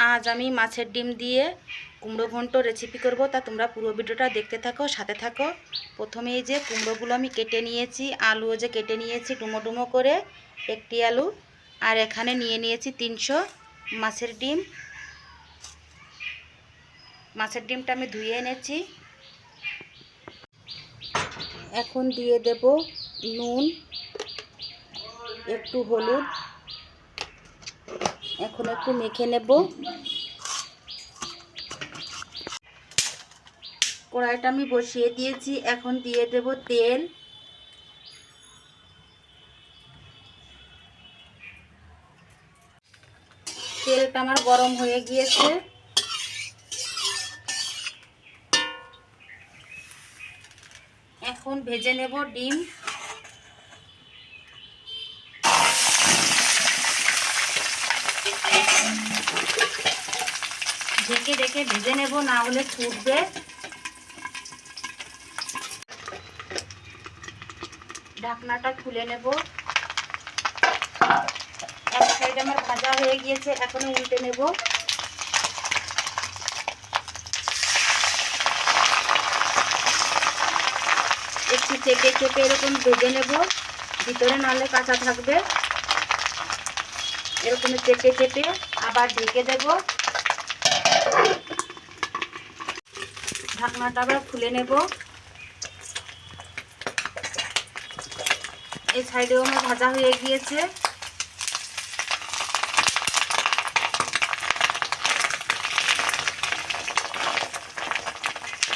আজ আমি মাছের ডিম দিয়ে কুমড়ো ঘন্ট রেসিপি করব, তা তোমরা পুরো ভিডিওটা দেখতে থাকো, সাথে থাকো। প্রথমে এই যে কুমড়োগুলো আমি কেটে নিয়েছি, আলুও যে কেটে নিয়েছি ডুমো ডুমো করে, একটি আলু। আর এখানে নিয়ে নিয়েছি 300 মাছের ডিম। মাছের ডিমটা আমি ধুয়ে এনেছি। এখন দিয়ে দেব নুন, একটু হলুদ। এখন একটু মেখে নেব। কড়াইটা আমি বসিয়ে দিয়েছি। এখন দিয়ে দেব তেল। তেলটা আমার গরম হয়ে গিয়েছে। এখন ভেজে নেব ডিম। ঢেকে ঢেকে ভেজে নেব, না হলে ফুটবে। ঢাকনাটা খুলে নেব। এক সাইড আমার ভাজা হয়ে গিয়েছে, এখন উল্টে নেব। একটু চেপে চেপে এরকম ভেজে নেব, ভিতরে নালে কাঁচা থাকবে। এরকম চেপে চেপে আবার ঢেকে দেব। ঢাকনাটা আবার খুলে নেব। এই সাইডেও আমার ভাজা হয়ে গিয়েছে।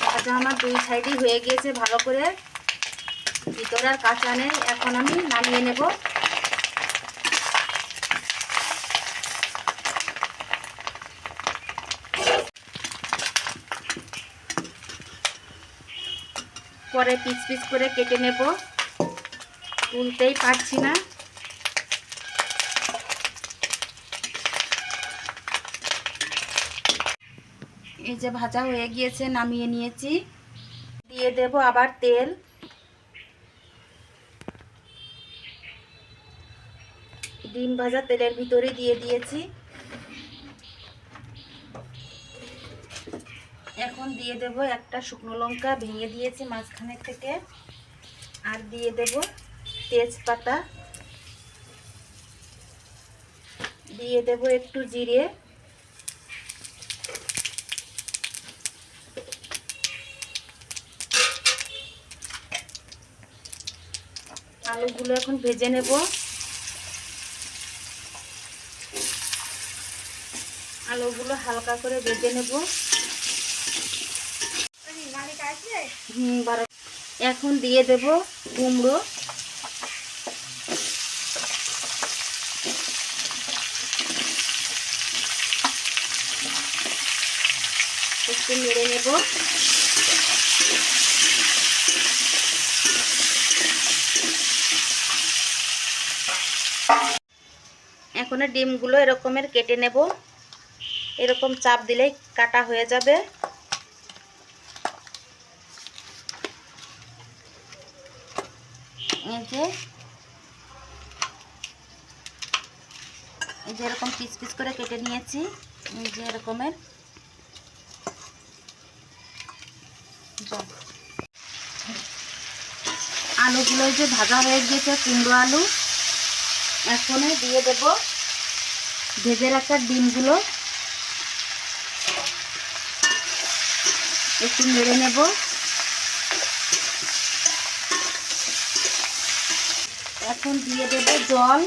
ভাজা আমার দুই সাইডই হয়ে গিয়েছে ভালো করে, ভিতরে আর কাঁচা নেই। এখন আমি নামিয়ে নেব। পরে পিস পিস করে কেটে নেব, তুলতেই পারছি না। এই যে ভাজা হয়ে গিয়েছে, নামিয়ে নিয়েছি। দিয়ে দেব আবার তেল। ডিম ভাজা তেলের ভিতরে দিয়ে দিয়েছি। এখন দিয়ে দেব একটা শুকনো লঙ্কা ভেঙে দিয়েছি মাঝখানের থেকে। আর দিয়ে দেব তেজপাতা, দিয়ে দেব একটু জিরে। আলুগুলো এখন ভেজে নেব। আলুগুলো হালকা করে ভেজে নেব। এখন দিয়ে দেব কুমড়ো। একটু নেড়ে নেব। এখন ডিমগুলো এরকমের কেটে নেব। এরকম চাপ দিলেই কাটা হয়ে যাবে। এই যে এরকম পিস পিস করে কেটে নিয়েছি। এই যে এরকমের। আলুগুলো যে ভাজা হয়ে গিয়েছে, কুমড়ো আলু। এখন দিয়ে দেব ভেজে রাখা ডিমগুলো। একটু নেড়ে নেব। এখন দিয়ে দেব জল,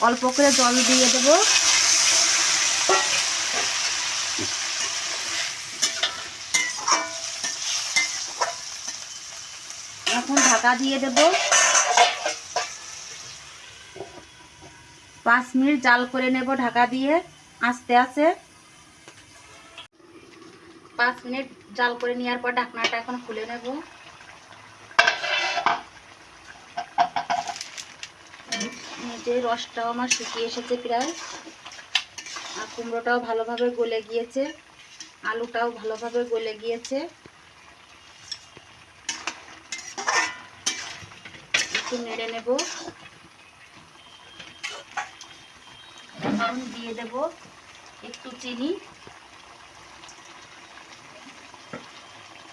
অল্প করে জল দিয়ে দেব। এখন ঢাকা দিয়ে দেব। 5 মিনিট জাল করে নেব ঢাকা দিয়ে আস্তে আস্তে। 5 মিনিট জাল করে নেওয়ার পর ঢাকনাটা এখন খুলে নেব। যে রসটাও আমার শুকিয়ে এসেছে প্রায়। আর কুমড়োটাও ভালোভাবে গলে গিয়েছে, আলুটাও ভালোভাবে গলে গিয়েছে। একটু নেড়ে নেব। এখন দিয়ে দেব একটু চিনি।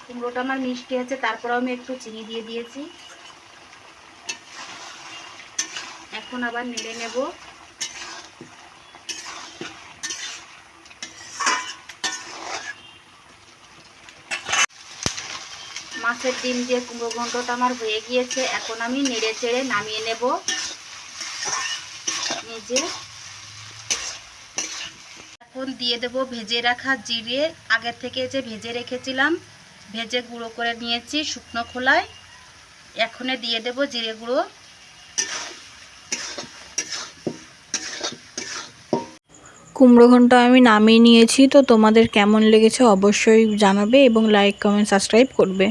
কুমড়োটা আমার মিষ্টি আছে, তারপরেও আমি একটু চিনি দিয়ে দিয়েছি। এখন আবার নেড়ে নেব। মাছের ডিম দিয়ে কুমড়ো ঘন্টটা আমার হয়ে গিয়েছে। এখন আমি নেড়ে চেড়ে নামিয়ে নেব। এই যে এখন দিয়ে দেব ভেজে রাখা জিরে, আগের থেকে যে ভেজে রেখেছিলাম, ভেজে গুঁড়ো করে নিয়েছি শুকনো খোলায়। এখনে দিয়ে দেব জিরে গুঁড়ো। কুমড়ো ঘন্ট আমি নামিয়ে নিয়েছি। তো তোমাদের কেমন লেগেছে অবশ্যই জানাবে এবং লাইক কমেন্ট সাবস্ক্রাইব করবে।